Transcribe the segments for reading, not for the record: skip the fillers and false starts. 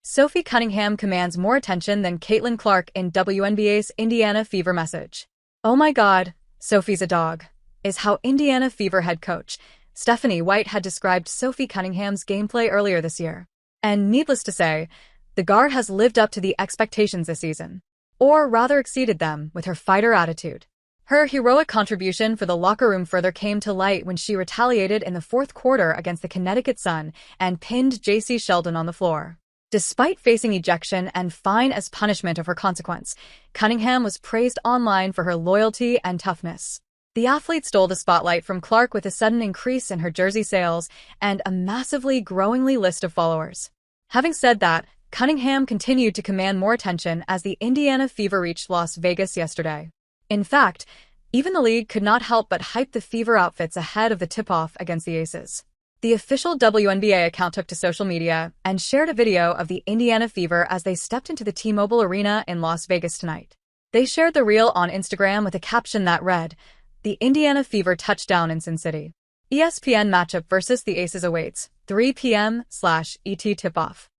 Sophie Cunningham commands more attention than Caitlin Clark in WNBA's Indiana Fever message. "Oh my God, Sophie's a dog," is how Indiana Fever head coach Stephanie White had described Sophie Cunningham's gameplay earlier this year. And needless to say, the guard has lived up to the expectations this season, or rather exceeded them with her fighter attitude. Her heroic contribution for the locker room further came to light when she retaliated in the fourth quarter against the Connecticut Sun and pinned J.C. Sheldon on the floor. Despite facing ejection and fine as punishment of her consequence, Cunningham was praised online for her loyalty and toughness. The athlete stole the spotlight from Clark with a sudden increase in her jersey sales and a massively growingly list of followers. Having said that, Cunningham continued to command more attention as the Indiana Fever reached Las Vegas yesterday. In fact, even the league could not help but hype the Fever outfits ahead of the tip-off against the Aces. The official WNBA account took to social media and shared a video of the Indiana Fever as they stepped into the T-Mobile Arena in Las Vegas tonight. They shared the reel on Instagram with a caption that read, "The Indiana Fever touchdown in Sin City. ESPN matchup versus the Aces awaits, 3 p.m./ET tip-off."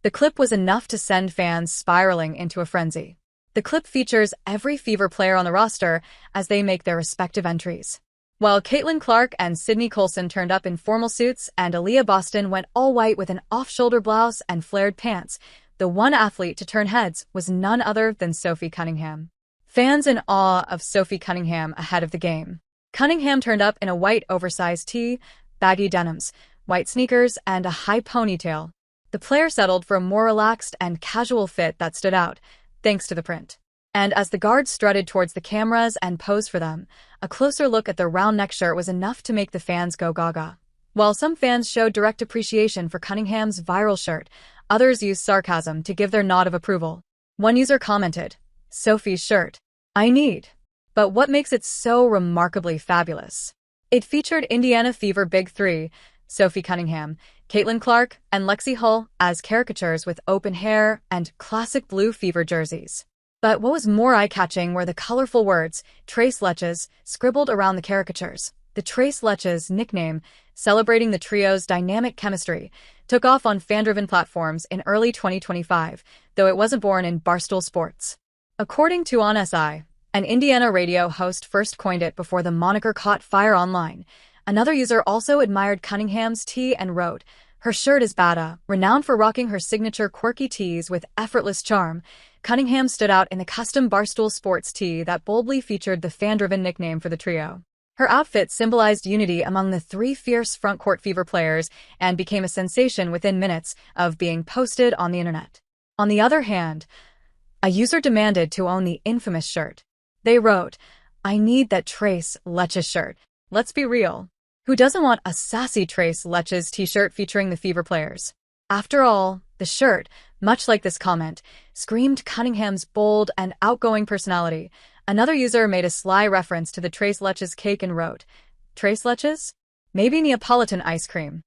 The clip was enough to send fans spiraling into a frenzy. The clip features every Fever player on the roster as they make their respective entries. While Caitlin Clark and Sydney Colson turned up in formal suits and Aaliyah Boston went all white with an off-shoulder blouse and flared pants, the one athlete to turn heads was none other than Sophie Cunningham. Fans in awe of Sophie Cunningham ahead of the game. Cunningham turned up in a white oversized tee, baggy denims, white sneakers, and a high ponytail. The player settled for a more relaxed and casual fit that stood out, thanks to the print. And as the guards strutted towards the cameras and posed for them, a closer look at the round neck shirt was enough to make the fans go gaga. While some fans showed direct appreciation for Cunningham's viral shirt, others used sarcasm to give their nod of approval. One user commented, "Sophie's shirt. I need. But what makes it so remarkably fabulous?" It featured Indiana Fever Big Three, Sophie Cunningham, Caitlin Clark, and Lexi Hull as caricatures with open hair and classic blue Fever jerseys. But what was more eye-catching were the colorful words, Tres Leches, scribbled around the caricatures. The Tres Leches nickname, celebrating the trio's dynamic chemistry, took off on fan-driven platforms in early 2025, though it wasn't born in Barstool Sports. According to On SI, an Indiana radio host first coined it before the moniker caught fire online. Another user also admired Cunningham's tee and wrote, "Her shirt is bada." Renowned for rocking her signature quirky tees with effortless charm, Cunningham stood out in the custom Barstool Sports tee that boldly featured the fan-driven nickname for the trio. Her outfit symbolized unity among the three fierce frontcourt Fever players and became a sensation within minutes of being posted on the internet. On the other hand, a user demanded to own the infamous shirt. They wrote, "I need that Tres Leches shirt. Let's be real. Who doesn't want a sassy Tres Leches t-shirt featuring the Fever players?" After all, the shirt, much like this comment, screamed Cunningham's bold and outgoing personality. Another user made a sly reference to the Tres Leches cake and wrote, "Tres Leches? Maybe Neapolitan ice cream."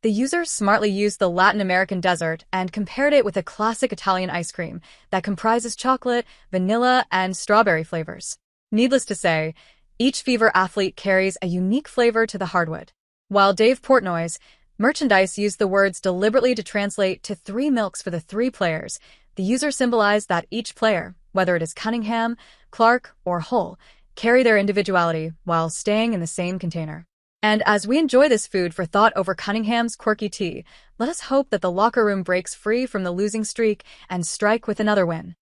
The user smartly used the Latin American dessert and compared it with a classic Italian ice cream that comprises chocolate, vanilla, and strawberry flavors. Needless to say, each Fever athlete carries a unique flavor to the hardwood. While Dave Portnoy's merchandise used the words deliberately to translate to 3 milks for the 3 players, the user symbolized that each player, whether it is Cunningham, Clark, or Hull, carry their individuality while staying in the same container. And as we enjoy this food for thought over Cunningham's quirky tee, let us hope that the locker room breaks free from the losing streak and strike with another win.